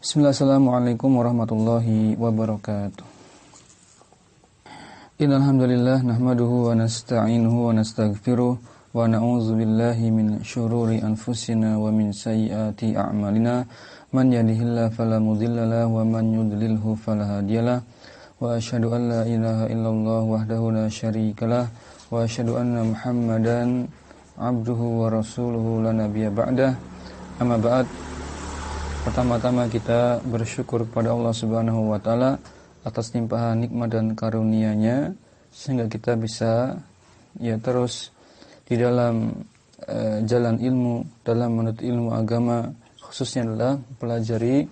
Bismillahirrahmanirrahim warahmatullahi wabarakatuh. Innal hamdalillah nahmaduhu wa nasta'inuhu wa nastaghfiruh wa na'udzu billahi min syururi anfusina wa min sayyiati a'malina. Man yahdihillahu fala mudhillalah wa man yudlilhu fala hadiyalah. Wa asyhadu an la ilaha illallah wahdahu la syarikalah wa asyhadu anna Muhammadan abduhu wa rasuluhu la nabiyya ba'dah. Amma ba'd. Pertama-tama kita bersyukur kepada Allah Subhanahu wa taala atas limpahan nikmat dan karunia-Nya sehingga kita bisa terus di dalam jalan ilmu, dalam menuntut ilmu agama, khususnya adalah pelajari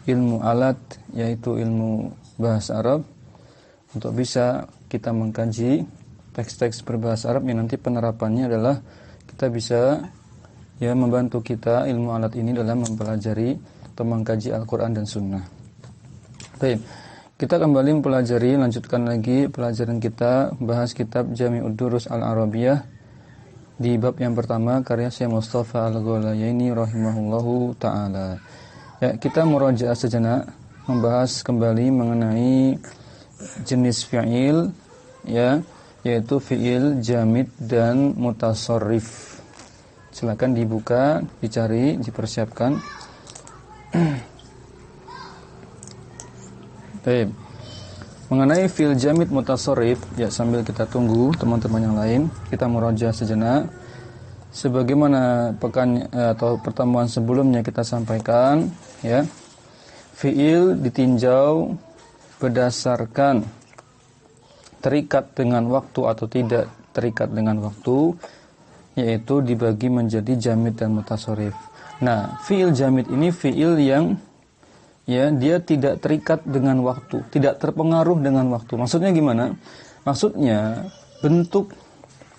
ilmu alat, yaitu ilmu bahasa Arab, untuk bisa kita mengkaji teks-teks berbahasa Arab yang nanti penerapannya adalah kita bisa membantu kita ilmu alat ini dalam mempelajari atau mengkaji Al-Quran dan Sunnah. Baik, kita kembali mempelajari, lanjutkan lagi pelajaran kita, bahas kitab Jami'ud Durus Al-Arabiyah di bab yang pertama karya Syekh Mustafa Al-Ghalayaini rahimahullahu ta'ala. Kita murajaah sejenak, membahas kembali mengenai jenis fi'il, yaitu fi'il jamid dan mutasarrif. Silakan dibuka, dicari, dipersiapkan. Baik. Mengenai fi'il jamid mutasarrif, sambil kita tunggu teman-teman yang lain, kita murajaah sejenak. Sebagaimana atau pertemuan sebelumnya kita sampaikan, fi'il ditinjau berdasarkan terikat dengan waktu atau tidak terikat dengan waktu, yaitu dibagi menjadi jamid dan mutasarrif. Nah, fi'il jamid ini fi'il yang dia tidak terikat dengan waktu, tidak terpengaruh dengan waktu. Maksudnya gimana? Maksudnya bentuk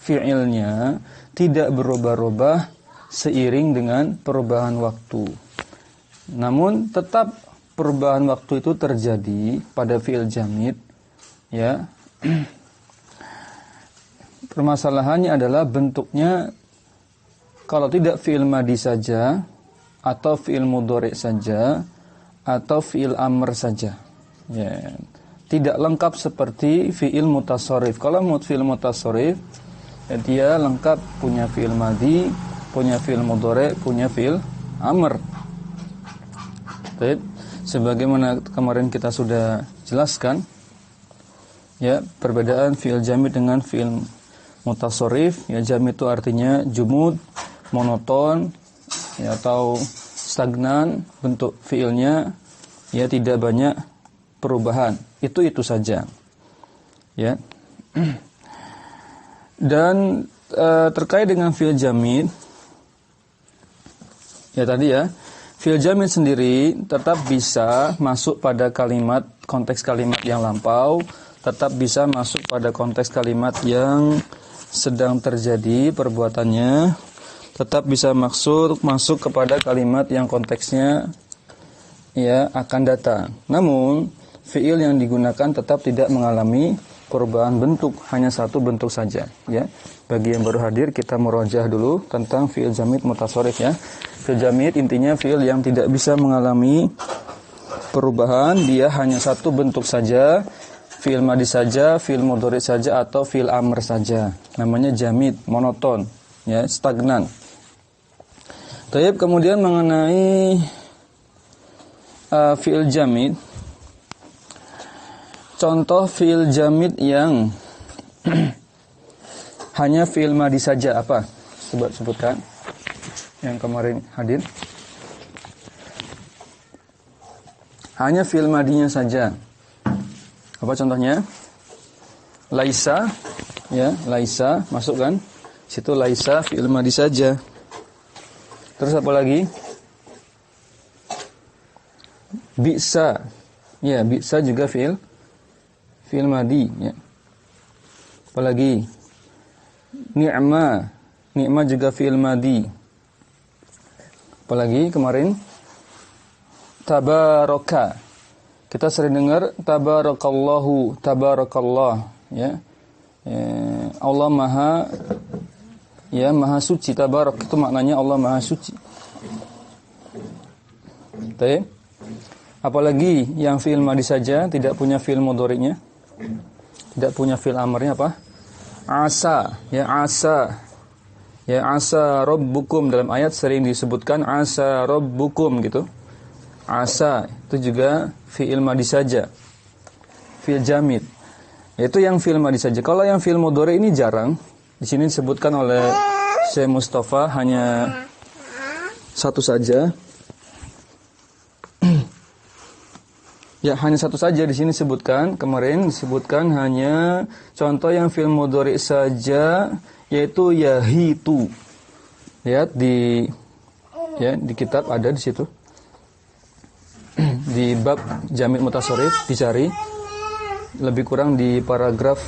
fi'ilnya tidak berubah-ubah seiring dengan perubahan waktu. Namun tetap perubahan waktu itu terjadi pada fi'il jamid, Permasalahannya adalah bentuknya, kalau tidak fi'il madhi saja, atau fi'il mudhari saja, atau fi'il amr saja. Tidak lengkap seperti fi'il mutasarrif. Kalau fi'il mutasarrif, dia lengkap, punya fi'il madhi, punya fi'il mudhari, punya fi'il amr. Baik, sebagaimana kemarin kita sudah jelaskan, perbedaan fi'il jamid dengan fi'il mutasarrif. Jamid itu artinya jumud, monoton, atau stagnan, bentuk fi'ilnya tidak banyak perubahan. Itu saja. Dan terkait dengan fi'il jamid, fi'il jamid sendiri tetap bisa masuk pada kalimat, konteks kalimat yang lampau, tetap bisa masuk pada konteks kalimat yang sedang terjadi perbuatannya, tetap bisa masuk kepada kalimat yang konteksnya akan datang. Namun fi'il yang digunakan tetap tidak mengalami perubahan bentuk, hanya satu bentuk saja. Bagi yang baru hadir, kita murajaah dulu tentang fi'il jamid mutasarrif. Fi'il jamid intinya fi'il yang tidak bisa mengalami perubahan, dia hanya satu bentuk saja. Fi'il madhi saja, fi'il mudhari saja, atau fi'il amr saja. Namanya jamid, monoton, stagnan. Baik, kemudian mengenai fi'il jamid, contoh fi'il jamid yang hanya fi'il madhi saja apa? Coba sebutkan yang kemarin hadir. Hanya fi'il madhinya saja. Apa contohnya? Laisa, laisa, masuk kan? Situ laisa fi'il madhi saja. Terus apa lagi? Bi'sa. Bi'sa juga fi'il madhi, Apa lagi? Ni'ma. Ni'ma juga fi'il madhi. Apa lagi kemarin? Tabaraka. Kita sering dengar tabarakallahu, tabarakallah, Allah maha maha suci. Tabarak itu maknanya Allah maha suci. Baik. Apalagi yang fi'il madhi saja, tidak punya fi'il mudhari'nya, tidak punya fi'il amarnya apa? Asa, ya asa. Ya asa rabbukum, dalam ayat sering disebutkan asa rabbukum gitu. Asa itu juga fi'il madhi saja. Fi'il jamid. Itu yang fi'il madhi saja. Kalau yang fi'il mudhari ini jarang. Di sini disebutkan oleh Syekh Mustafa hanya satu saja. Ya, hanya satu saja di sini disebutkan. Kemarin disebutkan hanya contoh yang fi'il mudhari saja, yaitu yahitu. Lihat di kitab ada di situ. Di bab jamid mutasharrif dicari. Lebih kurang di paragraf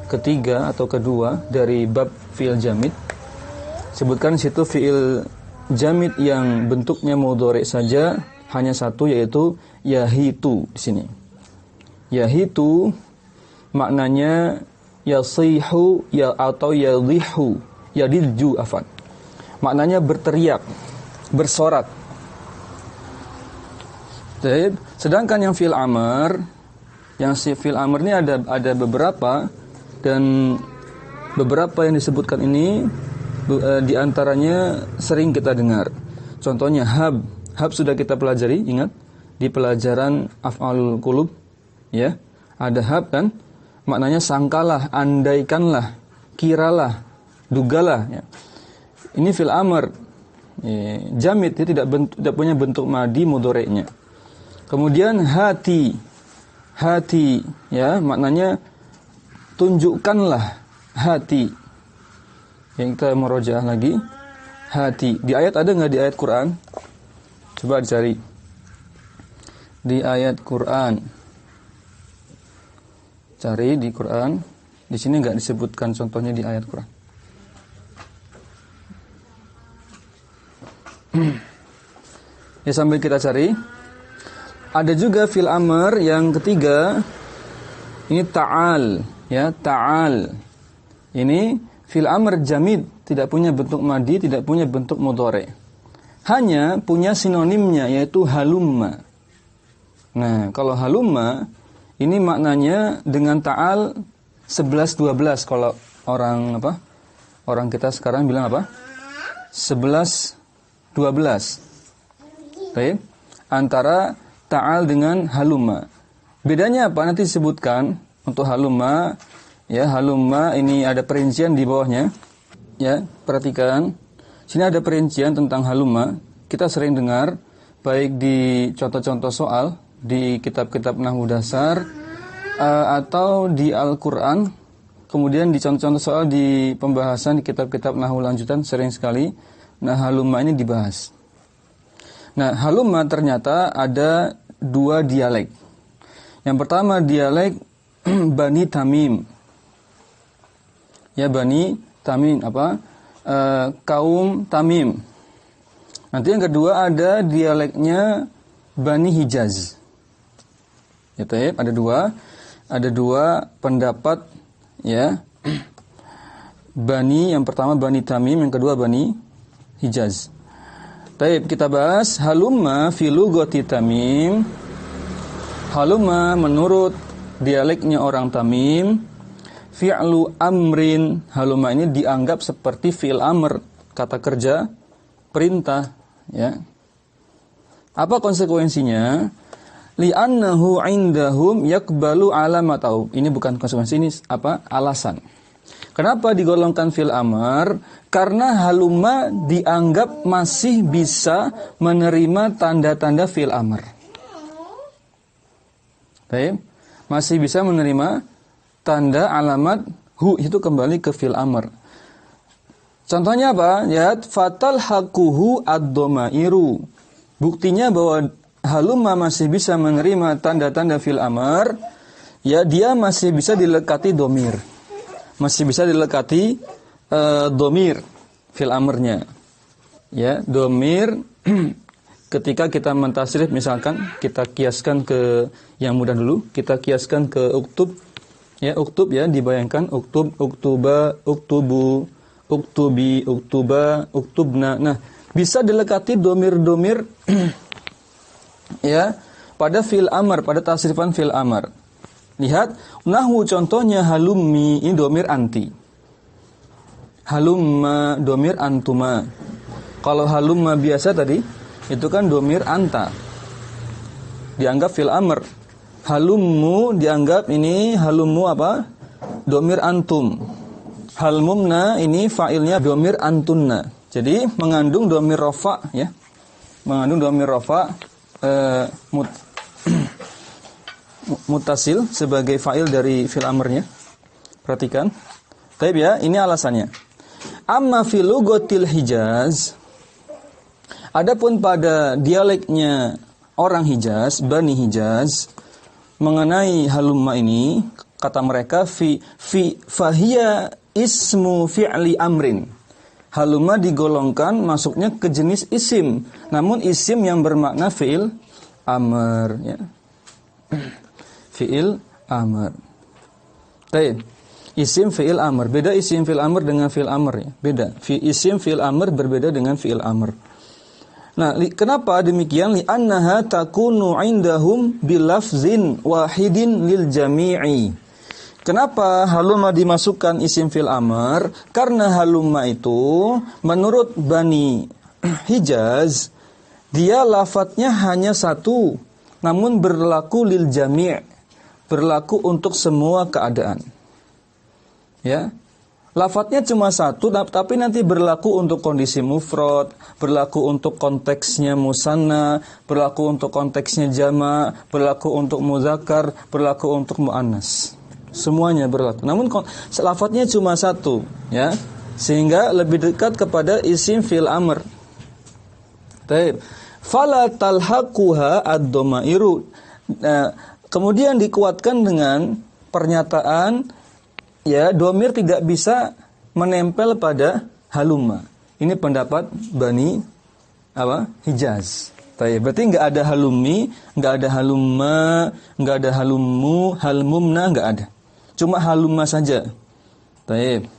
ketiga atau kedua dari bab fi'il jamid. Sebutkan di situ fi'il jamid yang bentuknya mudhari saja hanya satu, yaitu yahitu di sini. Yahitu maknanya yasihu ya atau yadhihu, yadilju afan. Maknanya berteriak, bersorak. Sedangkan yang fi'il amr, yang fi'il amr ini ada beberapa, dan beberapa yang disebutkan ini di antaranya sering kita dengar. Contohnya hab. Hab sudah kita pelajari, ingat di pelajaran af'alul qulub, ya. Ada hab kan? Maknanya sangkalah, andaikanlah, kiralah, dugalah, ya. Ini fi'il amr. Jamid, dia tidak punya bentuk madhi mudhari'nya. Kemudian hati. Hati, ya, maknanya tunjukkanlah hati. Yang kita murojaah lagi, hati. Di ayat ada nggak di ayat Quran? Coba dicari. Di ayat Quran. Cari di Quran. Di sini nggak disebutkan contohnya di ayat Quran. Ya, sambil kita cari. Ada juga fi'il amr yang ketiga. Ini ta'al, ya, ta'al. Ini fi'il amr jamid, tidak punya bentuk madhi, tidak punya bentuk mudhari'. Hanya punya sinonimnya, yaitu halumma. Nah, kalau halumma ini maknanya dengan ta'al 11-12. Kalau orang kita sekarang bilang apa? 11-12. Baik. Antara ta'al dengan halumma. Bedanya apa? Nanti disebutkan untuk halumma. Ya, halumma ini ada perincian di bawahnya. Ya, perhatikan. Sini ada perincian tentang halumma. Kita sering dengar baik di contoh-contoh soal di kitab-kitab nahwu dasar atau di Al-Qur'an. Kemudian di contoh-contoh soal di pembahasan di kitab-kitab nahwu lanjutan sering sekali halumma ini dibahas. Nah, halumma ternyata ada dua dialek. Yang pertama dialek Bani Tamim. Ya, Bani Tamim kaum Tamim. Nanti yang kedua ada dialeknya Bani Hijaz. Ya, ada dua pendapat, ya. Bani, yang pertama Bani Tamim, yang kedua Bani Hijaz. Taib, kita bahas halumma fi lughati Tamim. Halumma menurut dialeknya orang Tamim, fi'lu amrin. Halumma ini dianggap seperti fi'il amr, kata kerja, perintah, ya. Apa konsekuensinya? Li'annahu 'indahum yaqbalu alamatahu. Ini bukan konsekuensi, ini alasan. Kenapa digolongkan fi'il amr? Karena halumma dianggap masih bisa menerima tanda-tanda fi'il amr. Baik, masih bisa menerima tanda alamat hu, itu kembali ke fi'il amr. Contohnya apa? Ya, fatal haquhu ad-dhamairu. Buktinya bahwa halumma masih bisa menerima tanda-tanda fi'il amr, ya, dia masih bisa dilekati dhamir. Masih bisa dilekati dhamir fi'il amrnya. Ya, dhamir ketika kita mentasrif, misalkan kita kiaskan ke yang mudah dulu, kita kiaskan ke uktub. Ya, uktub, ya, dibayangkan uktub, uktuba, uktubu, uktubi, uktuba, uktubna. Nah, bisa dilekati domir-domir ya pada fi'il amr, pada tasrifan fi'il amr. Lihat, nahwu contohnya halummi, ini domir anti. Halumma domir antuma. Kalau halumma biasa tadi itu kan domir anta. Dianggap fi'il amr. Halummu dianggap ini halummu apa? Domir antum. Halmumna ini fa'ilnya domir antunna. Jadi mengandung domir rafa ya. Mengandung domir rafa mutasil sebagai fa'il dari fi'il amrnya. Perhatikan. Baik ya, ini alasannya. Amma fi lugatil Hijaz, adapun pada dialeknya orang Hijaz, Bani Hijaz, mengenai halumma ini, kata mereka fahiya ismu fi'li amrin. Halumma digolongkan masuknya ke jenis isim, namun isim yang bermakna fi'il amr ya. Fi'il amr. Baik. Isim fi'il amr. Beda isim fi'il amr dengan fi'il amr ya. Beda. Isim fi'il amr berbeda dengan fi'il amr. Nah, kenapa demikian? Li'annaha takunu 'indahum bilafzin wahidin lil jami'i. Kenapa halumma dimasukkan isim fi'il amr? Karena halumma itu menurut Bani Hijaz dia lafadznya hanya satu, namun berlaku lil jami', berlaku untuk semua keadaan. Ya, lafadznya cuma satu, tapi nanti berlaku untuk kondisi mufrad, berlaku untuk konteksnya musanna, berlaku untuk konteksnya jama', berlaku untuk muzakkar, berlaku untuk muannas. Semuanya berlaku. Namun lafadznya cuma satu, ya, sehingga lebih dekat kepada isim fi'il amr. Baik. Fala talhaquha ad-dhamairu. Kemudian dikuatkan dengan pernyataan ya, domir tidak bisa menempel pada halumma. Ini pendapat Bani Hijaz. Baik, berarti enggak ada halummi, enggak ada halumma, enggak ada halummu, halmumna enggak ada. Cuma halumma saja. Baik.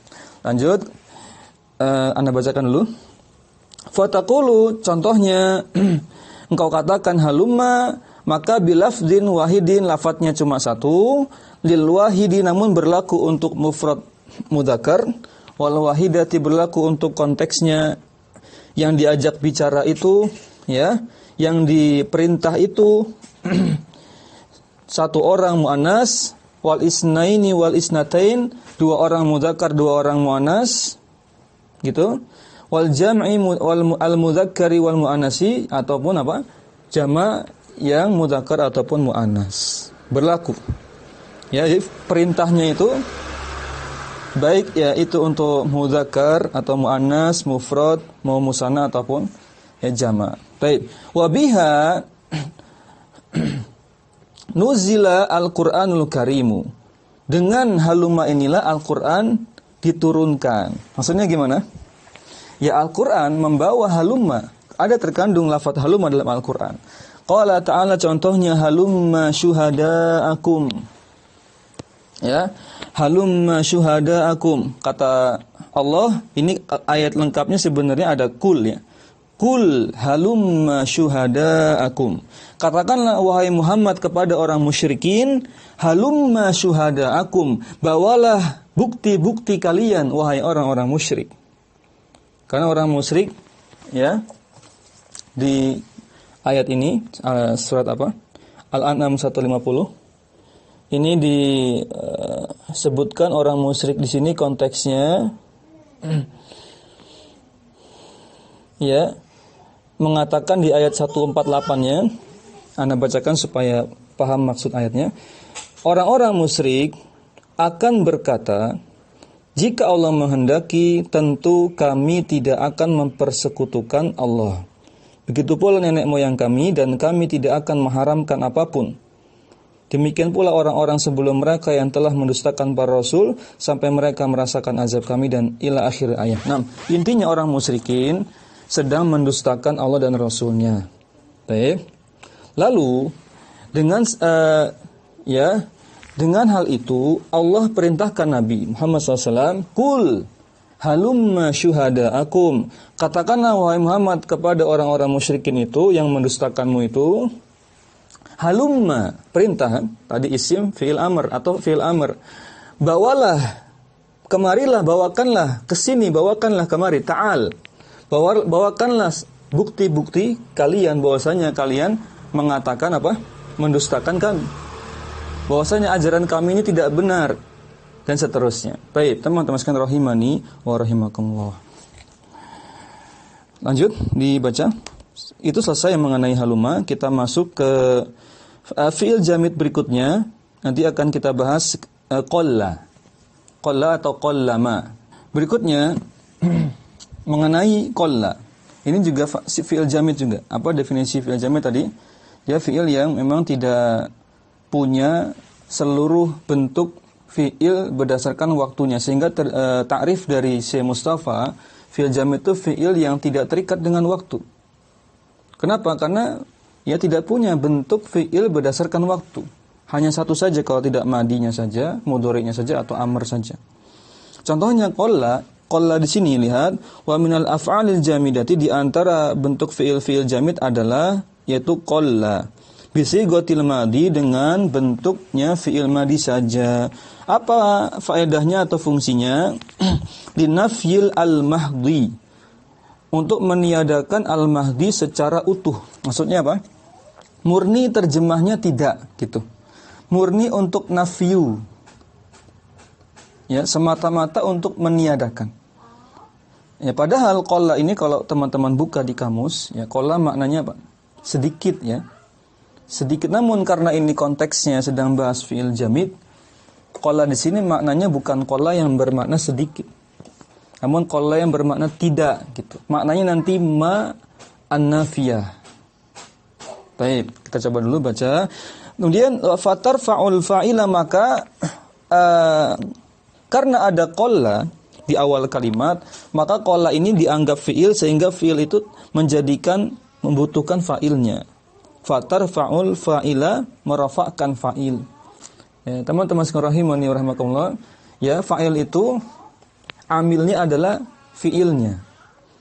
Lanjut. Anda bacakan dulu. Fataqulu, contohnya engkau katakan halumma, maka bilafdin wahidin, lafadznya cuma satu, lil wahidi namun berlaku untuk mufrad mudzakkar, wal wahidati berlaku untuk konteksnya yang diajak bicara itu, ya, yang diperintah itu satu orang muannas, wal isnaini wal isnatain, dua orang mudzakkar, dua orang muannas, gitu. Wal jam'i wal al-mudzakkari wal muannasi, ataupun apa? Jama' yang mudzakkar ataupun muannas. Berlaku. Ya, jadi perintahnya itu baik ya itu untuk mudzakkar atau muannas, mufrad, mau musanna ataupun ya jama'. Baik. Wa biha nuzila al-Qur'anul Karimu. Dengan halumma inilah Al-Qur'an diturunkan. Maksudnya gimana? Ya, Al-Qur'an membawa halumma. Ada terkandung lafaz halumma dalam Al-Qur'an. Qala ta'ala, contohnya halumma syuhada'akum. Ya, halumma syuhada'akum. Kata Allah, ini ayat lengkapnya sebenarnya ada kul ya. Kul halumma syuhada'akum. Katakanlah wahai Muhammad kepada orang musyrikin, halumma syuhada'akum. Bawalah bukti-bukti kalian wahai orang-orang musyrik. Karena orang musyrik ya di ayat ini surat apa? Al-An'am 150. Ini disebutkan orang musyrik di sini konteksnya ya mengatakan di ayat 148-nya, Anda bacakan supaya paham maksud ayatnya. Orang-orang musyrik akan berkata, jika Allah menghendaki, tentu kami tidak akan mempersekutukan Allah. Begitu pula nenek moyang kami, dan kami tidak akan mengharamkan apapun. Demikian pula orang-orang sebelum mereka yang telah mendustakan para rasul, sampai mereka merasakan azab kami, dan ila akhir ayat. Nah, intinya orang musyrikin sedang mendustakan Allah dan Rasulnya. Baik. Lalu dengan dengan hal itu Allah perintahkan Nabi Muhammad SAW, kul, Halumma syuhada'akum. Katakanlah wahai Muhammad kepada orang-orang musyrikin itu yang mendustakanmu itu, halumma, perintah, tadi isim fi'il amr atau fi'il amr. Bawalah, kemarilah, bawakanlah, kesini, bawakanlah kemari, ta'al. Bawakanlah bukti-bukti kalian bahwasanya kalian mengatakan apa? Mendustakan kami. Bahwasanya ajaran kami ini tidak benar dan seterusnya. Baik, teman-teman sekalian rahimani wa rahimakumullah. Lanjut dibaca. Itu selesai mengenai haluma, kita masuk ke fi'il jamid berikutnya. Nanti akan kita bahas qalla. Qalla atau qallama. Berikutnya mengenai qalla. Ini juga fi'il jamid juga. Apa definisi fi'il jamid tadi? Dia fi'il yang memang tidak punya seluruh bentuk fi'il berdasarkan waktunya, sehingga ta'rif dari Syekh Mustafa, fi'il jamid itu fi'il yang tidak terikat dengan waktu. Kenapa? Karena ia tidak punya bentuk fi'il berdasarkan waktu. Hanya satu saja, kalau tidak madinya saja, mudhari'nya saja atau amr saja. Contohnya qalla di sini lihat, wa minal af'alil jamidati, di antara bentuk fi'il jamid adalah yaitu qalla. Bisighatil madi, dengan bentuknya fi'il madi saja. Apa faedahnya atau fungsinya? Linafyil al-mahdi, untuk meniadakan al-mahdi secara utuh. Maksudnya apa? Murni terjemahnya tidak gitu. Murni untuk nafyu. Ya, semata-mata untuk meniadakan. Ya, padahal qalla ini kalau teman-teman buka di kamus, ya qalla maknanya apa? Sedikit ya. Sedikit, namun karena ini konteksnya sedang bahas fi'il jamid, qalla di sini maknanya bukan qalla yang bermakna sedikit, namun qalla yang bermakna tidak gitu. Maknanya nanti ma an-nafiyah. Baik, kita coba dulu baca. Kemudian fatar fa'ul fa'ila, maka karena ada qalla di awal kalimat, maka qalla ini dianggap fi'il, sehingga fi'il itu membutuhkan fa'ilnya. Fatar fa'ul fa'ila, merafa'kan fa'il. Ya, teman-teman sekalian rahimani wa rahimakumullah, ya fa'il itu amilnya adalah fi'ilnya.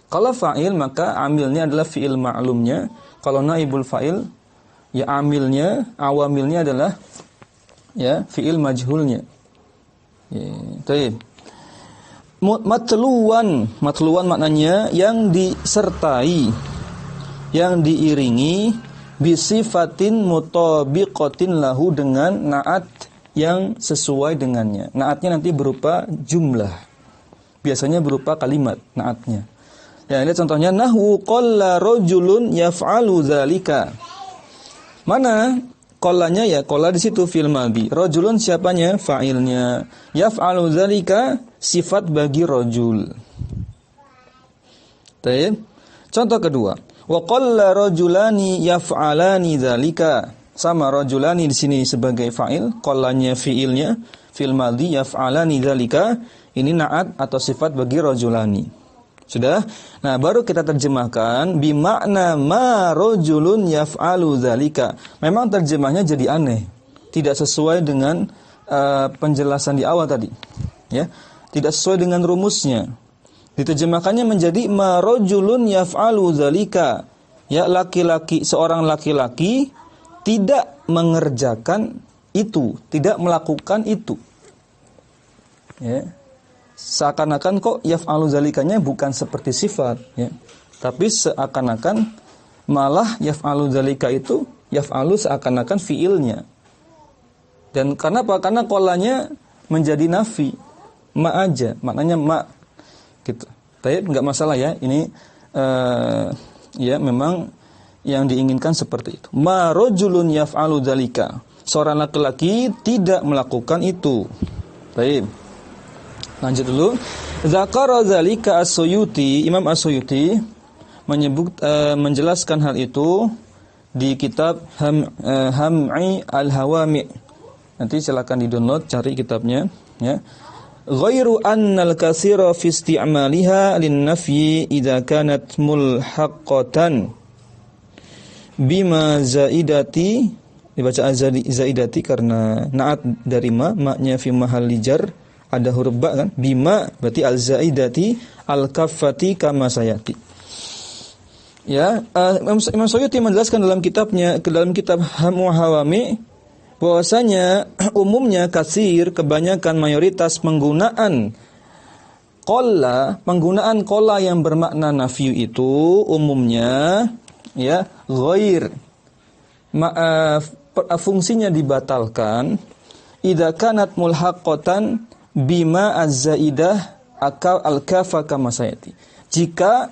Kalau fa'il maka amilnya adalah fi'il ma'lumnya. Kalau naibul fa'il, ya amilnya, awamilnya adalah ya fi'il majhulnya. Ya, baik. Matluwan maknanya yang disertai, yang diiringi, bisifatin mutabiqatin lahu, dengan naat yang sesuai dengannya. Naatnya nanti berupa jumlah. Biasanya berupa kalimat naatnya. Ya, ini contohnya nahwu qalla rajulun yaf'alu dzalika. Mana qallanya? Ya qalla di situ fil madhi. Rajulun siapanya? Fa'ilnya. Yaf'alu dzalika sifat bagi rajul. Baik. Contoh kedua, wa qalla rajulani yaf'alani dzalika. Sama rajulani di sini sebagai fa'il, qallanya fi'ilnya, fil madhi yaf'alani dzalika, ini na'at atau sifat bagi rajulani. Sudah? Nah, baru kita terjemahkan bimakna ma rajulun yaf'alu dzalika. Memang terjemahnya jadi aneh. Tidak sesuai dengan penjelasan di awal tadi. Ya, tidak sesuai dengan rumusnya. Diterjemahkannya menjadi ma rajulun yaf'alu dzalika. Ya, laki-laki, seorang laki-laki tidak mengerjakan itu, tidak melakukan itu. Ya. Seakan-akan kok yaf'alu dzalikanya bukan seperti sifat, ya. Tapi seakan-akan malah yaf'alu dzalika itu yaf'alu seakan-akan fiilnya. Dan kenapa? Karena qallanya menjadi nafi. Ma aja, maknanya ma. Gitu. Tapi enggak masalah ya. Ini ya memang yang diinginkan seperti itu. Ma rajulun yaf'alu dzalika. Seorang laki-laki tidak melakukan itu. Baik. Lanjut dulu. Zakara dzalika as-Suyuti, Imam as-Suyuti menjelaskan hal itu di kitab Ham'i al-Hawami. Nanti silakan di-download, cari kitabnya, ya. Ghairu annal katsira fi isti'maliha lin-nafyi idza kanat mulhaqqatan bima zaidati, dibaca zaidati karena naat dari ma, maknya fi mahalli jar, ada huruf ba kan, bima berarti al-zaidati al-kaffati kama sayati. Ya, Imam Suyuti menjelaskan dalam kitab Hamu Hawami bahwasanya umumnya kasir, kebanyakan mayoritas penggunaan qalla yang bermakna nafyu itu umumnya ya ghair fungsinya dibatalkan idza kanat mulhaqatan bima az-zaidah al-kafa kama sayati. Jika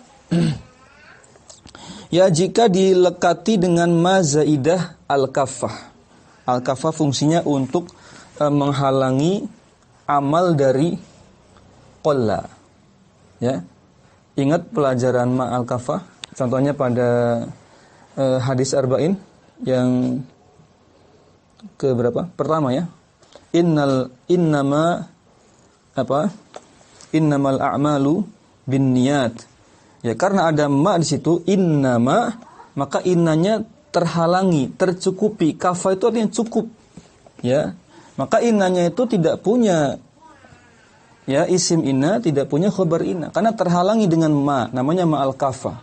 dilekati dengan ma zaidah al-kafah. Al-kafah fungsinya untuk menghalangi amal dari qalla. Ya. Ingat pelajaran ma al-kafah? Contohnya pada hadis arba'in yang ke berapa? Pertama ya. Innamal a'malu binniyat. Ya, karena ada ma di situ innama, maka innanya terhalangi, tercukupi. Kafa itu artinya cukup. Ya. Maka innanya itu tidak punya ya isim inna, tidak punya khabar inna karena terhalangi dengan ma, namanya ma al-kafa.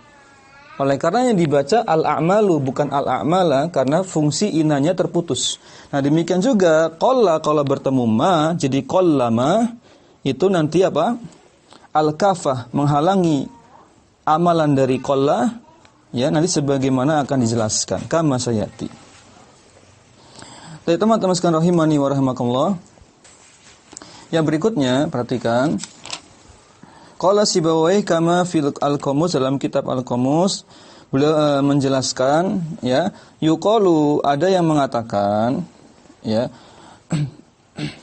Oleh karenanya dibaca al-a'malu bukan al-a'mala karena fungsi innanya terputus. Nah, demikian juga qalla kalau bertemu ma jadi qallama itu nanti apa? Al-kafah menghalangi amalan dari qalla. Ya, nanti sebagaimana akan dijelaskan kama sayati. Baik, teman-teman sekalian rahimani wa rahimakumullah. Yang berikutnya, perhatikan. Qala Sibawayh kama fil al-Qamus, dalam kitab al-Qamus beliau menjelaskan ya, yuqalu ada yang mengatakan ya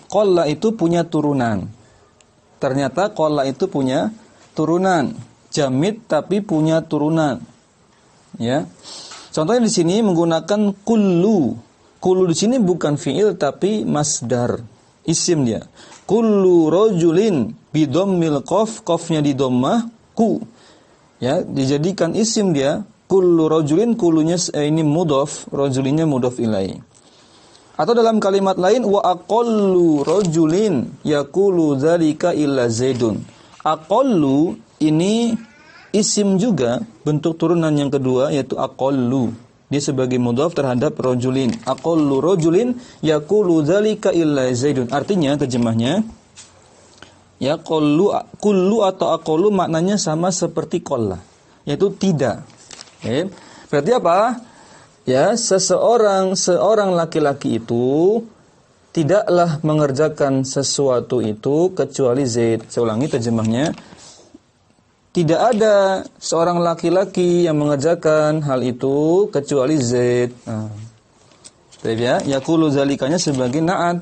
qalla itu punya turunan. Ternyata qalla itu punya turunan. Jamid tapi punya turunan. Ya. Contohnya di sini menggunakan kullu. Kullu di sini bukan fiil tapi masdar, isim dia. Kullu rajulin bidammil qaf, qafnya di dhammah ku. Ya, dijadikan isim dia. Kullu rajulin, kullunya ini mudhaf, rajulinnya mudhaf ilaihi. Atau dalam kalimat lain wa aqallu rajulin yaqulu dzalika illa zaidun. Aqallu ini isim juga, bentuk turunan yang kedua yaitu aqallu. Dia sebagai mudhaf terhadap rajulin. Aqallu rajulin yaqulu dzalika illa zaidun. Artinya terjemahnya ya kullu atau aqallu maknanya sama seperti qalla, yaitu tidak. Okay. Berarti apa? Ya, seorang laki-laki itu tidaklah mengerjakan sesuatu itu kecuali Zaid. Saya ulangi terjemahnya. Tidak ada seorang laki-laki yang mengerjakan hal itu kecuali Zaid. Ya, yaqulu zalikanya sebagai na'at.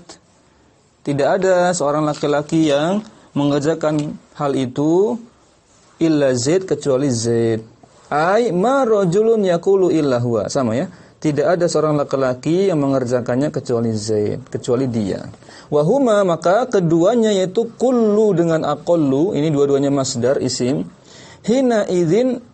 Tidak ada seorang laki-laki yang mengerjakan hal itu illa Zaid kecuali Zaid. Ai ma rajulun yaqulu illa huwa. Sama ya. Tidak ada seorang laki-laki yang mengerjakannya kecuali Zaid, kecuali dia. Wa huma, maka keduanya yaitu kullu dengan aqallu, ini dua-duanya masdar isim. Hina idzin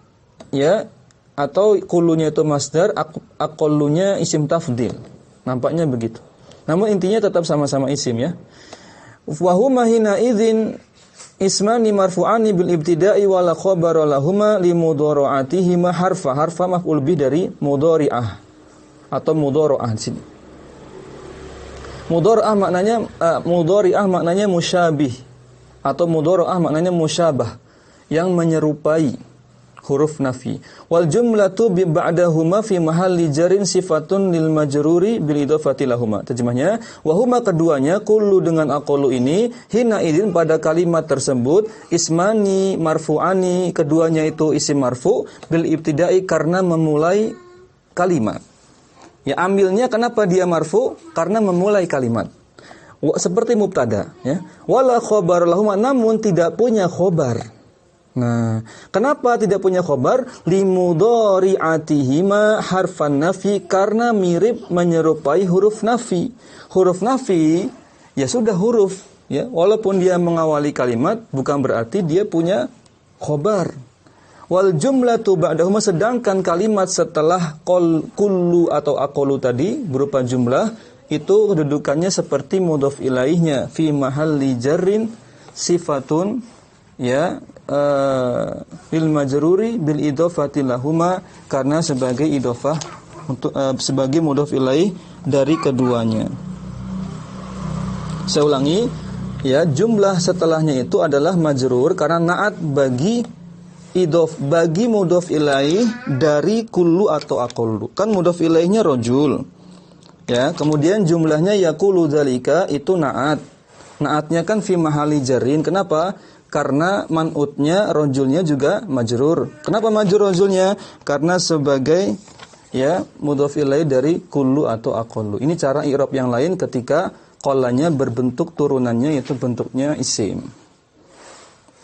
ya, atau kullunya itu masdar, aqallunya isim tafdil. Nampaknya begitu. Namun intinya tetap sama-sama isim ya. Wa huma hina idzin ismani marfu'ani bil ibtida'i wa la khabara lahuma li mudhara'atihima harfa maf'ul bih dari mudhari'ah atau mudhara'ah di sini. Mudhara'ah maknanya musyabih atau mudhara'ah maknanya musyabah, yang menyerupai huruf nafi. Wal jumlatu bi ba'dahuma fi mahalli jarin sifatun lil majruri bil idhafati lahuma. Terjemahnya, wa huma keduanya kullu dengan aqallu ini hina idzin pada kalimat tersebut ismani marfu'ani, keduanya itu isim marfu bil ibtida'i karena memulai kalimat. Ya, ambilnya kenapa dia marfu? Karena memulai kalimat. Seperti mubtada ya. Wala khabar lahuma, namun tidak punya khobar. Nah, kenapa tidak punya khobar? Limudhari'atihima harfan nafi, karena mirip menyerupai huruf nafi. Huruf nafi ya sudah huruf ya, walaupun dia mengawali kalimat bukan berarti dia punya khobar. Wal jumlatu ba'dahuma, sedangkan kalimat setelah kullu atau aqallu tadi berupa jumlah itu kedudukannya seperti mudhof ilaihnya fi mahalli jarrin sifatun ya bil majruri bil idhofati lahuma, karena sebagai idhofah untuk sebagai mudhof ilaih dari keduanya. Saya ulangi ya, jumlah setelahnya itu adalah majrur karena naat bagi bagi mudhof ilaih dari kullu atau aqallu. Kan mudhof ilaihnya rajul. Ya, kemudian jumlahnya yaqulu dzalika itu naat. Naatnya kan fi mahali jarrin. Kenapa? Karena man'utnya rajulnya juga majrur. Kenapa majrur rajulnya? Karena sebagai ya mudhof ilaih dari kullu atau aqallu. Ini cara i'rab yang lain ketika qallanya berbentuk turunannya yaitu bentuknya isim.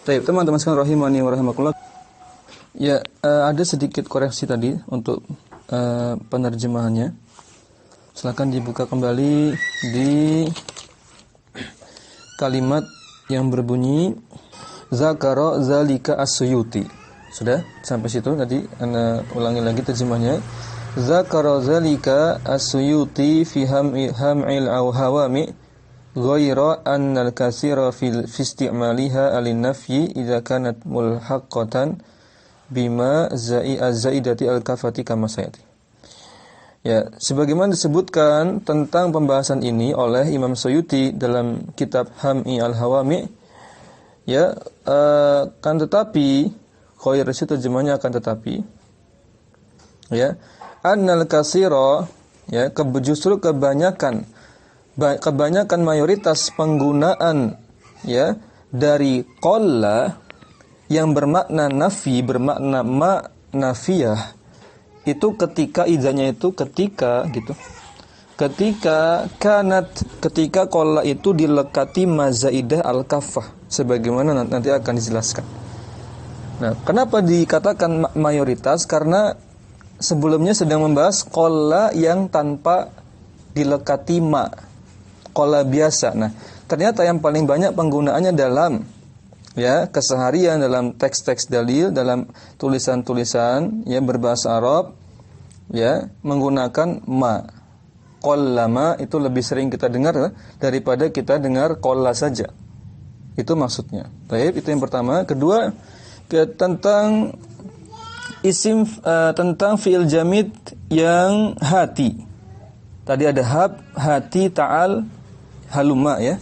Baik, teman-teman sekalian rahimani wa rahimakumullah. Ya, ada sedikit koreksi tadi untuk penerjemahannya. Silakan dibuka kembali di kalimat yang berbunyi zakara zalika as-Suyuti. Sudah sampai situ tadi, Anda ulangi lagi terjemahnya. Zakara zalika as-Suyuti fi ham'il awhawami ghaira anna al-katsira fi isti'maliha alin-nafyi idza kanat mulhaqqatan bima zaidati al-kafati kama sayati. Ya, sebagaimana disebutkan tentang pembahasan ini oleh Imam Suyuti dalam kitab Ham'i al-Hawami, ya, kan tetapi, khair itu terjemahnya akan tetapi, ya, annal katsira, ya, justru kebanyakan mayoritas penggunaan, ya, dari qalla yang bermakna nafi, bermakna nafiyah, itu ketika idanya itu ketika gitu. Ketika qalla itu dilekati mazaidah al-kaffah, sebagaimana nanti akan dijelaskan. Nah, kenapa dikatakan mayoritas? Karena sebelumnya sedang membahas qalla yang tanpa dilekati ma, qalla biasa. Nah, ternyata yang paling banyak penggunaannya dalam ya keseharian, dalam teks-teks dalil, dalam tulisan-tulisan ya berbahasa Arab, ya menggunakan ma. Qallama itu lebih sering kita dengar daripada kita dengar qalla saja. Itu maksudnya. Baik, itu yang pertama. Kedua, tentang isim tentang fi'il jamid yang hati. Tadi ada hab, hati, ta'al, haluma ya.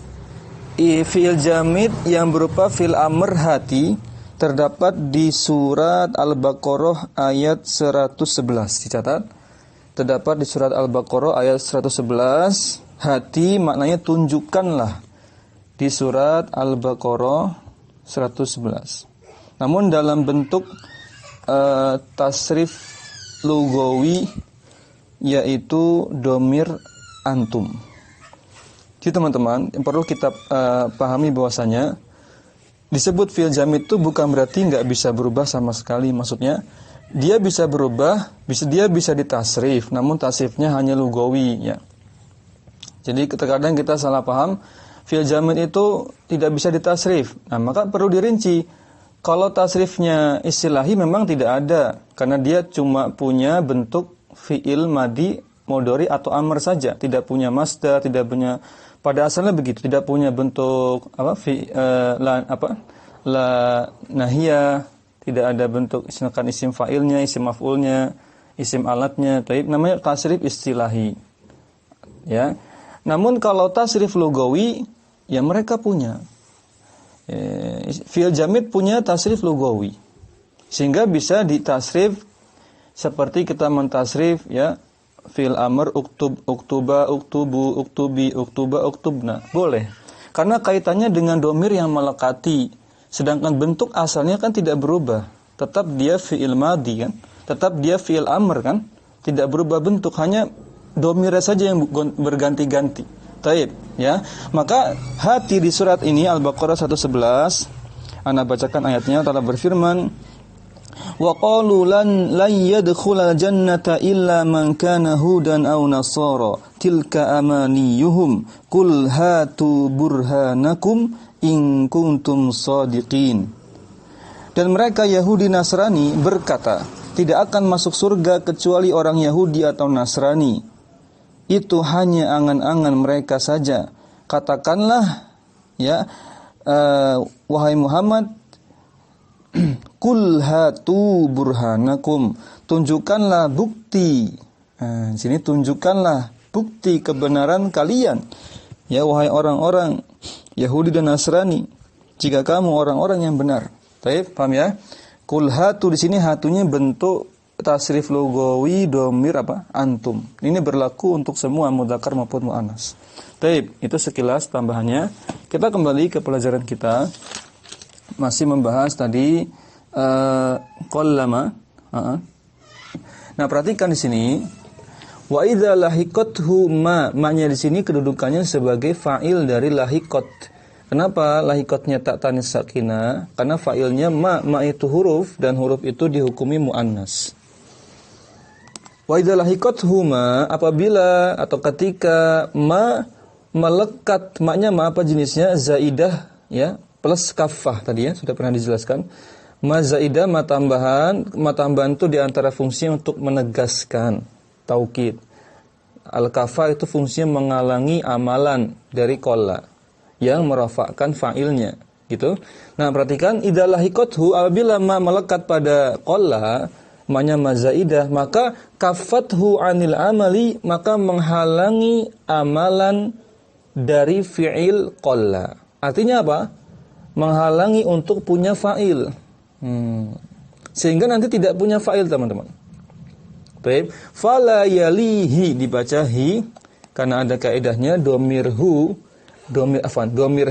Fi'il jamid yang berupa fi'il amr hati terdapat di surat Al-Baqarah ayat 111. Dicatat. Terdapat di surat Al-Baqarah ayat 111. Hati maknanya tunjukkanlah. Di surat Al-Baqarah 111. Namun dalam bentuk tasrif lugawi, yaitu domir antum. Jadi teman-teman, yang perlu kita pahami bahwasanya disebut fi'il jamid itu bukan berarti nggak bisa berubah sama sekali. Maksudnya dia bisa berubah, dia bisa ditasrif, namun tasrifnya hanya lugawi ya. Jadi terkadang kita salah paham, fi'il jamid itu tidak bisa ditasrif. Nah, maka perlu dirinci. Kalau tasrifnya istilahi memang tidak ada, karena dia cuma punya bentuk fi'il madi, mudhari atau amr saja, tidak punya masdar, tidak punya, pada asalnya begitu, tidak punya bentuk la nahiyah, tidak ada bentuk misalkan isim fa'ilnya, isim maf'ulnya, isim alatnya, tapi namanya tasrif istilahi. Ya. Namun kalau tasrif lugawi, ya mereka punya. Fi'il jamid punya tasrif lugawi, sehingga bisa ditasrif seperti kita mentasrif ya fi'il amr uktub, uktuba, uktubu, uktubi, uktuba, uktubna. Boleh. Karena kaitannya dengan domir yang melekati. Sedangkan bentuk asalnya kan tidak berubah. Tetap dia fi'il madi kan. Tetap dia fi'il amr kan. Tidak berubah bentuk. Hanya domirnya saja yang berganti-ganti. Taib. Ya. Maka hati di surat ini Al-Baqarah 111. Ana bacakan ayatnya. Allah berfirman, wa qalu lan yadkhulal jannata illa man kana hudan aw nasara tilka amaniyuhum qul hatu burhanakum in kuntum shadiqin. Dan mereka Yahudi Nasrani berkata, tidak akan masuk surga kecuali orang Yahudi atau Nasrani. itu hanya angan-angan mereka saja. Katakanlah, ya, wahai Muhammad, Kul hatu burhanakum, tunjukkanlah bukti. Di sini tunjukkanlah bukti kebenaran kalian. Ya, wahai orang-orang Yahudi dan Nasrani, jika kamu orang-orang yang benar. Baik, paham ya? Kul hatu di sini hatunya bentuk tasrif lugawi domir apa? Antum. Ini berlaku untuk semua mudzakkar maupun muannas. Baik, itu sekilas tambahannya. Kita kembali ke pelajaran kita. Masih membahas tadi qallama. Nah, perhatikan di sini. Wa idza lahiqathu ma-nya di sini kedudukannya sebagai fa'il dari lahiqat. Kenapa lahiqatnya tak tanis sakinah? Karena fa'ilnya ma itu huruf dan huruf itu dihukumi muannas. Wa idza lahiqathu ma, apabila atau ketika ma melekat, ma-nya ma apa jenisnya? Zaidah, ya, plus kafah tadi ya, sudah pernah dijelaskan. Ma zaidah, ma tambahan itu di antara fungsi untuk menegaskan, taukid. Al-kafah itu fungsinya menghalangi amalan dari qalla yang merafa'kan fa'ilnya, gitu. Nah, perhatikan idza lahiqathu, apabila ma melekat pada qalla, ma-nya ma zaidah, maka kafathu anil amali, maka menghalangi amalan dari fi'il qalla. Artinya apa? Menghalangi untuk punya fa'il. Sehingga nanti tidak punya fa'il, teman-teman. Baik, fala yalihi dibaca hi karena ada kaidahnya domir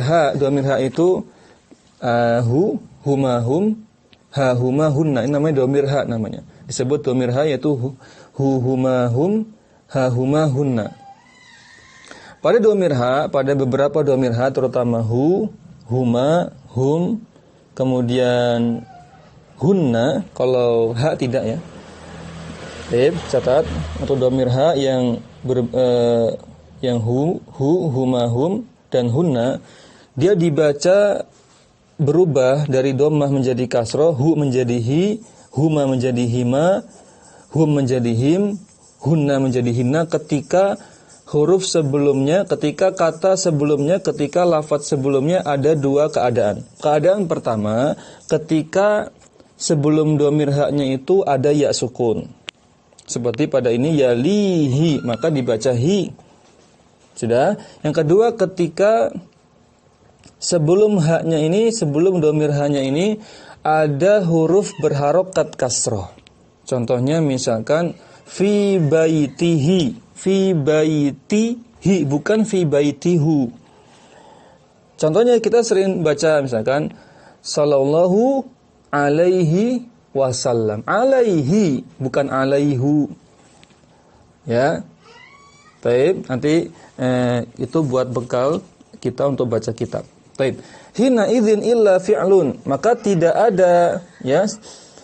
ha itu hu, huma hum, ha huma hunna. Ini namanya domir ha namanya. Disebut domir ha yaitu hu huma hum, ha huma hunna. Pada domir ha, pada beberapa domir ha terutama hu, huma, hum, kemudian hunna, kalau ha tidak ya. Baik, catat untuk domir ha yang hu, huma, hum dan hunna, dia dibaca berubah dari dhammah menjadi kasroh, hu menjadi hi, huma menjadi hima, hum menjadi him, hunna menjadi hinna ketika huruf sebelumnya, ketika kata sebelumnya, ketika lafaz sebelumnya ada dua keadaan. Keadaan pertama, ketika sebelum domir ha-nya itu ada ya sukun. Seperti pada ini yalihi, maka dibaca hi. Sudah. Yang kedua, ketika sebelum ha-nya ini, sebelum domir ha-nya ini ada huruf berharokat kasroh. Contohnya misalkan fi baitihi, fi baitihi, bukan fi baitihu. Contohnya kita sering baca misalkan sallallahu alaihi wasallam. Alaihi, bukan alaihu. Ya. Baik, nanti itu buat bekal kita untuk baca kitab. Baik. Hina idzin illa fi'lun, maka tidak ada ya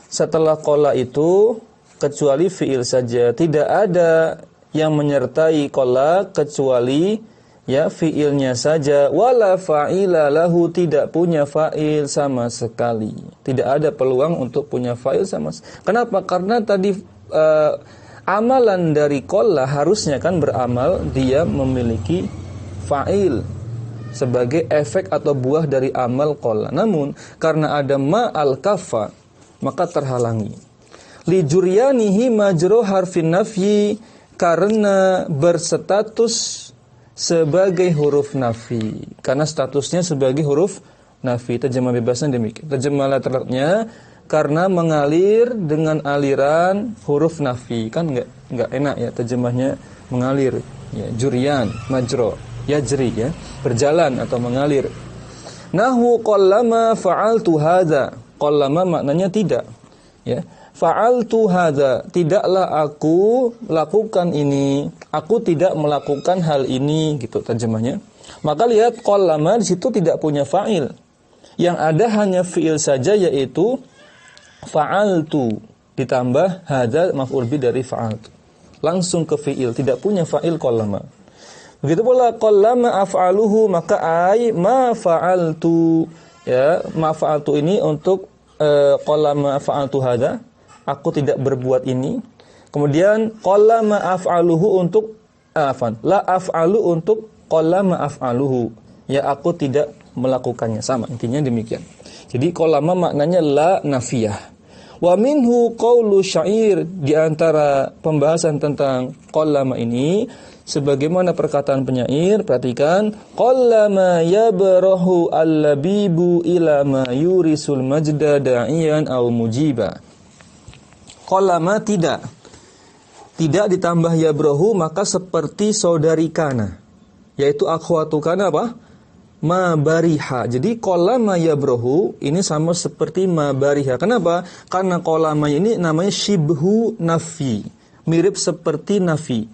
setelah qala itu kecuali fi'il saja. Tidak ada yang menyertai qala kecuali ya fi'ilnya saja. Wala fa'ila lahu, tidak punya fa'il sama sekali. Tidak ada peluang untuk punya fa'il sama sekali. Kenapa? Karena tadi amalan dari qala harusnya kan beramal dia memiliki fa'il sebagai efek atau buah dari amal qala. Namun karena ada ma al-kafa maka terhalangi. Li juryanihi majru harfin nafyi, karena berstatus sebagai huruf nafi. Karena statusnya sebagai huruf nafi. Terjemah bebasnya demikian. Terjemah letternya karena mengalir dengan aliran huruf nafi. Kan enggak enak ya terjemahnya mengalir. Ya, juryan, majro, yajri ya, berjalan atau mengalir. Nahwu qallama fa'altu hadza. Qallama maknanya tidak. Ya. Fa'altu hadza, tidaklah aku lakukan ini, aku tidak melakukan hal ini, gitu terjemahnya. Maka lihat qallama di situ tidak punya fa'il. Yang ada hanya fi'il saja, yaitu fa'altu ditambah hadza maf'ul bi dari fa'altu. Langsung ke fi'il, tidak punya fa'il qallama. Begitu pula qallama af'aluhu, maka ai ma fa'altu. Ya, ma fa'altu ini untuk qallama fa'altu hadza, aku tidak berbuat ini. Kemudian qallama af'aluhu untuk La af'alu untuk qallama af'aluhu. Ya, aku tidak melakukannya. Sama, intinya demikian. Jadi qallama maknanya la nafiyah. Wa minhu qaulu syair, di antara pembahasan tentang qallama ini sebagaimana perkataan penyair, perhatikan, qallama yabrahu al-labibu ila ma yurisul majda da'iyan aw mujiba. Qallama tidak ditambah yabrahu maka seperti saudari kana, yaitu akhwatu kana apa? Ma bariha. Jadi qallama yabrahu ini sama seperti ma bariha. Kenapa? Karena qallama ini namanya shibhu nafi, mirip seperti nafi.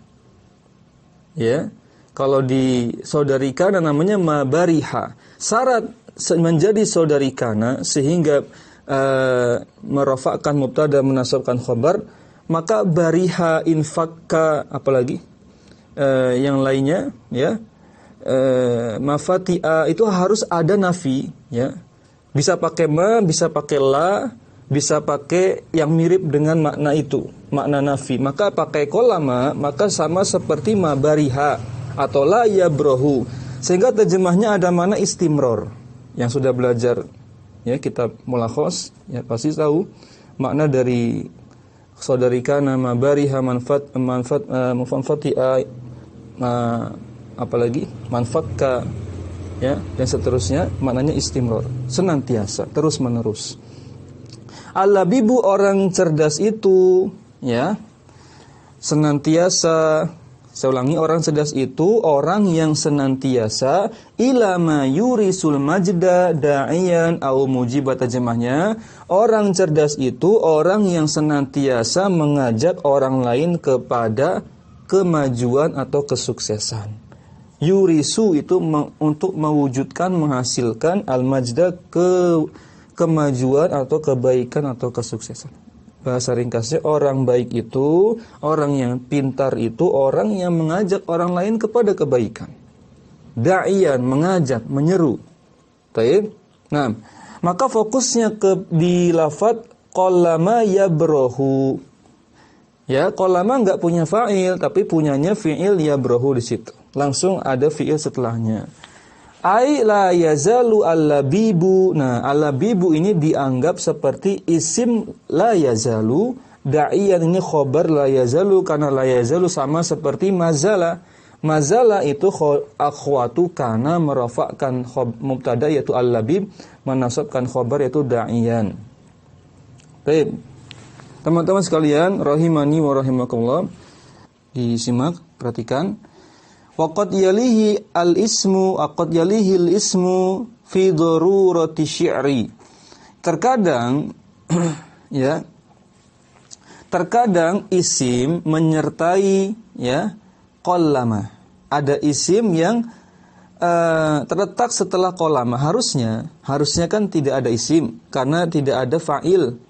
Ya. Kalau di saudari kana namanya ma bariha. Syarat menjadi saudari kana sehingga merafa'kan mubtada menasabkan khabar, maka bariha infakka apalagi yang lainnya ya, mafati'a itu harus ada nafi ya. Bisa pakai ma, bisa pakai la, bisa pakai yang mirip dengan makna itu, makna nafi. Maka pakai qallama maka sama seperti ma bariha atau la yabrahu. Sehingga terjemahnya ada makna istimror. Yang sudah belajar ya kitab mulakhos ya pasti tahu makna dari saudari kana ma bariha manfati'a apalagi manfakka ya dan seterusnya, maknanya istimror, senantiasa, terus menerus. Al-labibu orang cerdas itu ya senantiasa, saya ulangi, orang cerdas itu orang yang senantiasa ila ma yurisul majda da'iyan au mujibat. Terjemahnya, orang cerdas itu orang yang senantiasa mengajak orang lain kepada kemajuan atau kesuksesan. Yurisu itu untuk mewujudkan, menghasilkan, al-majda kemajuan atau kebaikan atau kesuksesan. Bahasa ringkasnya, orang baik itu, orang yang pintar itu, orang yang mengajak orang lain kepada kebaikan. Da'iyan, mengajak, menyeru. Baik. Nah, maka fokusnya di lafadz qallama yabrahu. Ya, qallama enggak punya fa'il, tapi punyanya fi'il yabrahu di situ. Langsung ada fi'il setelahnya. Ai la yazalu al-labibu. Nah, al-labibu ini dianggap seperti isim la yazalu. Da'iyan ini khobar la yazalu, karena la yazalu sama seperti mazala. Mazala itu akhwatu kana, merafa'kan mubtada yaitu al-labib, menasabkan khobar yaitu da'iyan. Baik. Teman-teman sekalian, rahimani wa rahimakumullah. Disimak, perhatikan. Waqad yalihi al-ismu, aqad yalihi al-ismu fi darurati syi'ri. Terkadang ya, terkadang isim menyertai ya qallama. Ada isim yang terletak setelah qallama. Harusnya kan tidak ada isim karena tidak ada fa'il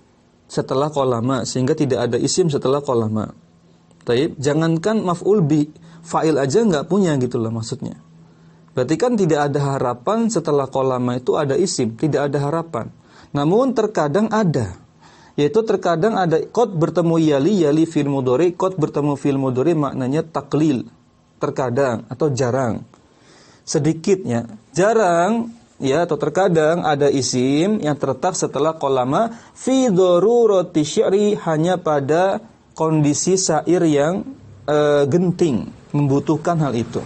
setelah qallama, sehingga tidak ada isim setelah qallama. Taib, jangankan maf'ul bi, fa'il aja enggak punya gitu loh maksudnya. Berarti kan tidak ada harapan setelah qallama itu ada isim, tidak ada harapan. Namun terkadang ada. Yaitu terkadang ada qad bertemu yali fil mudhari, qad bertemu fil mudhari maknanya taklil. Terkadang atau jarang. Sedikitnya, jarang ya, atau terkadang ada isim yang terletak setelah qallama fi darurati syi'ri, hanya pada kondisi syair yang genting, membutuhkan hal itu.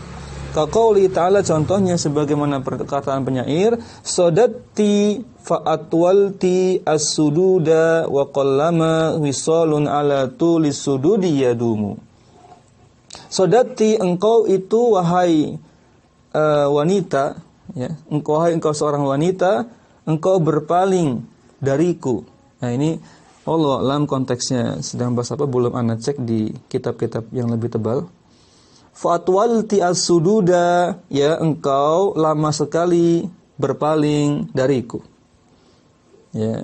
Kaqauli ta'ala, contohnya sebagaimana perkataan penyair, sodatti fa'atwalti as-sududa wa qallama wisalun ala tulis sududi yadumu. Sodatti, engkau itu wahai wanita ya, engkau seorang wanita, engkau berpaling dariku. Nah, ini Allah alam konteksnya sedang bahas apa, belum ana cek di kitab-kitab yang lebih tebal. Fatwalti as-sududa, ya engkau lama sekali berpaling dariku. Ya,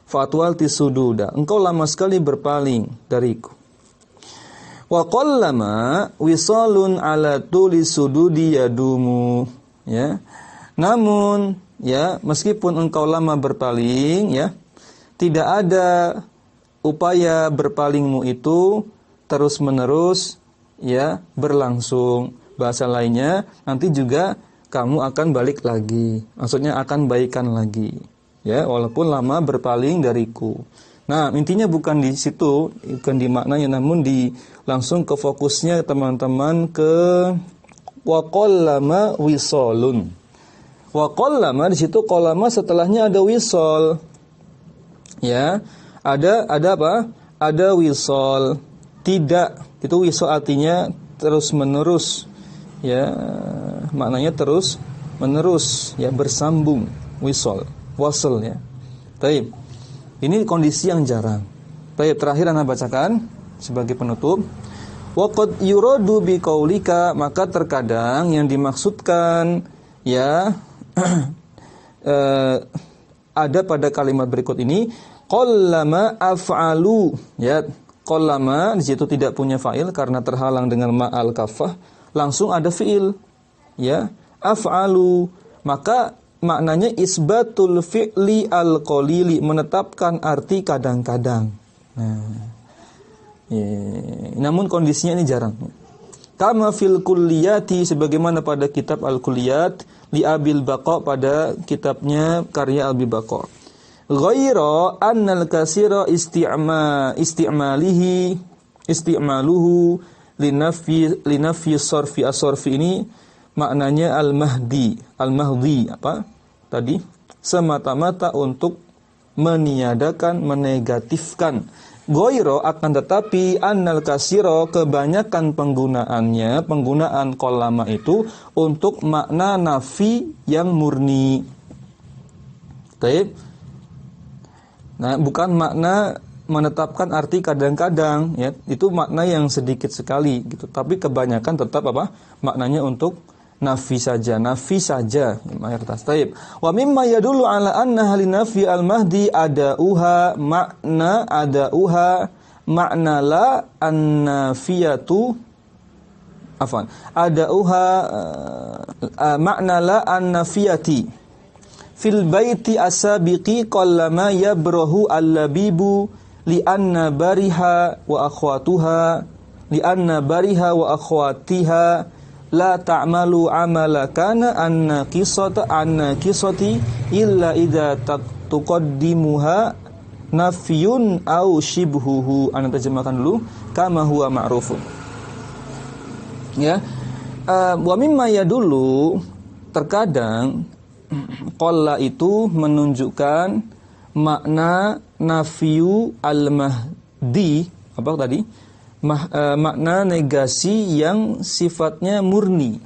fatwalti sududa, engkau lama sekali berpaling dariku. Wa qallama wisalun ala tuli sududi yadumu. Ya. Namun ya, meskipun engkau lama berpaling ya, tidak ada upaya berpalingmu itu terus-menerus ya berlangsung. Bahasa lainnya, nanti juga kamu akan balik lagi. Maksudnya akan baikan lagi. Ya, walaupun lama berpaling dariku. Nah, intinya bukan di situ, bukan di maknanya, namun langsung ke fokusnya teman-teman ke wa qallama wisalun. Wa qallama di situ qallama setelahnya ada wisal. Ya, ada apa? Ada wisal. Tidak, itu wisal artinya terus menerus. Ya, maknanya terus menerus, ya bersambung, wisal, wasl ya. Baik. Ini kondisi yang jarang. Baik, terakhir Anda bacakan sebagai penutup. Wa qad yuradu biqaulika, maka terkadang yang dimaksudkan ya ada pada kalimat berikut ini qallama af'alu, ya. Qallama di situ tidak punya fa'il karena terhalang dengan ma'al kafah, langsung ada fi'il, ya. Af'alu, maka maknanya isbatul fi'li al-qalili, menetapkan arti kadang-kadang. Nah, namun kondisinya ini jarang. Kama fil kulliyati, sebagaimana pada kitab al-kulliyat li Abil Baqa, pada kitabnya karya Abil Baqa. Ghaira annal kasira isti'maluhu linafi sarfi. As-sarfi ini maknanya al-mahdi apa tadi? Semata-mata untuk meniadakan, menegatifkan. Ghaira, akan tetapi, annal kasira, kebanyakan penggunaan qallama itu untuk makna nafi yang murni. Baik. Nah, bukan makna menetapkan arti kadang-kadang, ya. Itu makna yang sedikit sekali gitu. Tapi kebanyakan tetap apa? Maknanya untuk nafi saja, mayoritas. Taib. Wa mimma yadullu ala anna halinafi al-mahdi adauha makna la an-nafiyatu adauha makna la an-nafiyati fil baiti as-sabiqi qallama yabrahu al-labibu li'anna bariha wa akhwatiha la ta'malu amala kana an-naqisati illa idza tuqaddimuha nafyun au shibhuhu. Ana terjemahkan dulu, kama huwa ma'rufun. Ya. Wa mimma yadullu, terkadang qalla itu menunjukkan makna nafiyu al-mahdi, apa tadi? Makna negasi yang sifatnya murni.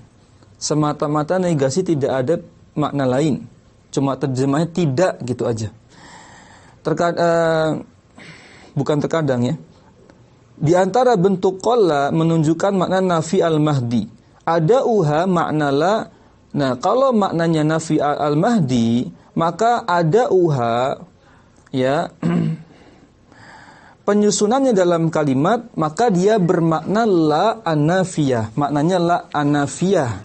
Semata-mata negasi, tidak ada makna lain. Cuma terjemahnya tidak gitu aja. Bukan terkadang ya. Di antara bentuk qalla menunjukkan makna nafi al-mahdi. Ada uha makna la. Nah, kalau maknanya nafi al-mahdi, maka ada uha, ya, penyusunannya dalam kalimat, maka dia bermakna la anafiyah. Maknanya la anafiyah.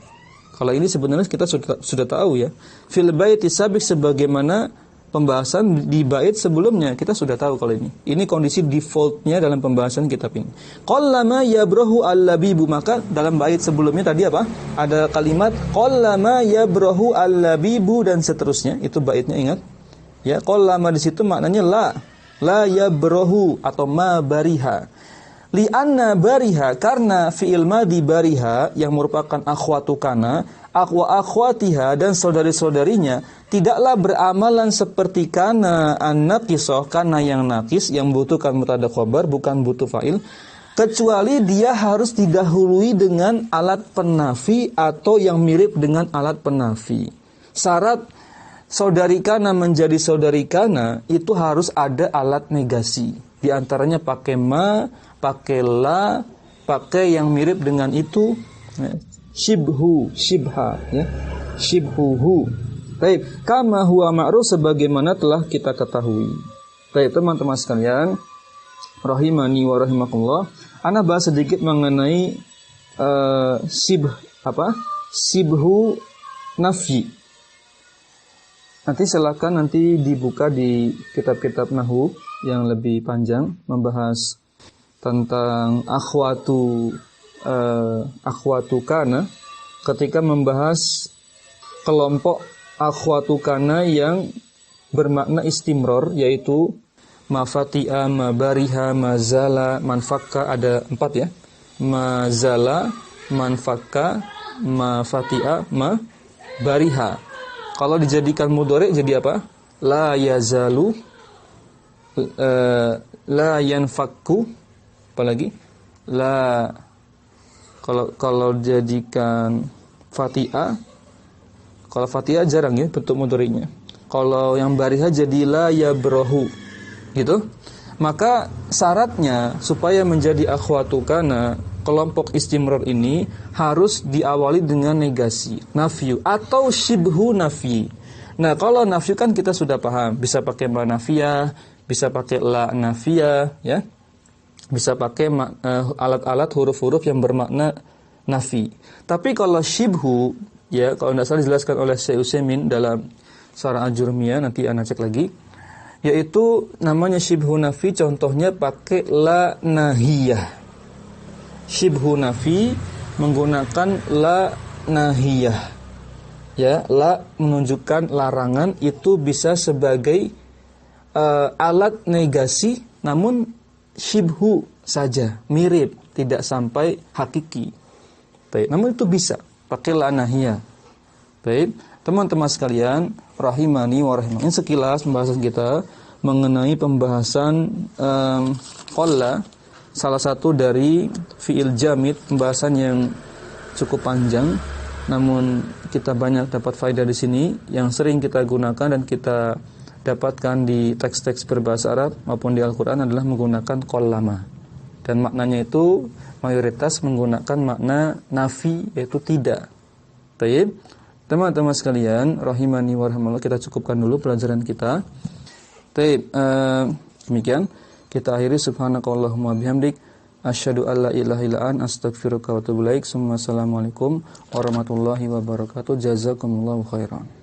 Kalau ini sebenarnya kita sudah tahu ya. Fil baiti sabiq, sebagaimana pembahasan di bait sebelumnya, kita sudah tahu kalau ini. Ini kondisi defaultnya dalam pembahasan kitab ini. Qallama yabrahu al-labibu, maka dalam bait sebelumnya tadi apa? Ada kalimat qallama yabrahu al-labibu dan seterusnya. Itu baitnya, ingat. Ya, qallama di situ maknanya la yabrahu atau ma bariha. Li'anna bariha, karena fi'il madhi bariha yang merupakan akhwatu kana, akhwatiha dan saudari-saudarinya tidaklah beramalan seperti kana an-naqisah, kana yang naqis yang membutuhkan mubtada khabar, bukan butuh fa'il, kecuali dia harus didahului dengan alat penafi atau yang mirip dengan alat penafi. Syarat saudari kana menjadi saudari kana itu harus ada alat negasi. Di antaranya pakai ma, pakai la, pakai yang mirip dengan itu, shibha, ya, shibhuhu. Baik, kama huwa ma'ruf, sebagaimana telah kita ketahui. Baik, teman-teman sekalian, rahimani wa rahimakumullah, ana bahas sedikit mengenai shibhu nafyi. Nanti silakan dibuka di kitab-kitab nahwu yang lebih panjang, membahas tentang akhwatu akhwatu kana ketika membahas kelompok akhwatu kana yang bermakna istimror, yaitu mafati'a, mabariha, mazala, manfakka, ada 4 ya. Mazala, manfakka, mafati'a, mabariha. Kalau dijadikan mudhari jadi apa? La yazalu, la yanfakku, apalagi? La, kalau jadikan fati'a, kalau fatiha jarang ya bentuk mudhari'nya. Kalau yang bariha jadi la yabrahu. Gitu. Maka syaratnya supaya menjadi akhwatu kana, kelompok istimror ini harus diawali dengan negasi, nafyu atau shibhu nafyi. Nah, kalau nafyu kan kita sudah paham, bisa pakai ma nafiyah, bisa pakai la nafiyah, ya. Bisa pakai alat-alat huruf-huruf yang bermakna nafi. Tapi kalau shibhu, ya, kalau tidak salah dijelaskan oleh Syekh Utsaimin dalam Syarah Al-Jurmiyah, nanti Anda cek lagi, yaitu namanya shibhu nafi, contohnya pakai la nahiyah. Shibhu nafi menggunakan la nahiyah. Ya, la menunjukkan larangan, itu bisa sebagai alat negasi, namun shibhu saja, mirip, tidak sampai hakiki. Baik, namun itu bisa pakai la nahiyah. Baik, teman-teman sekalian, rahimani wa rahimakumullah. Ini sekilas pembahasan kita mengenai pembahasan qalla, salah satu dari fi'il jamid, pembahasan yang cukup panjang, namun kita banyak dapat faedah di sini yang sering kita gunakan dan kita dapatkan di teks-teks berbahasa Arab maupun di Al-Qur'an adalah menggunakan qallama. Dan maknanya itu mayoritas menggunakan makna nafi, yaitu tidak. Baik. Teman-teman sekalian, rahimani wa rahimakumullah, kita cukupkan dulu pelajaran kita. Baik, demikian kita akhiri. Subhanakallahumma bihamdik, asyhadu alla ilaha illa anta, astaghfiruka wa atubu ilaik. Assalamualaikum warahmatullahi wabarakatuh. Jazakumullahu khairan.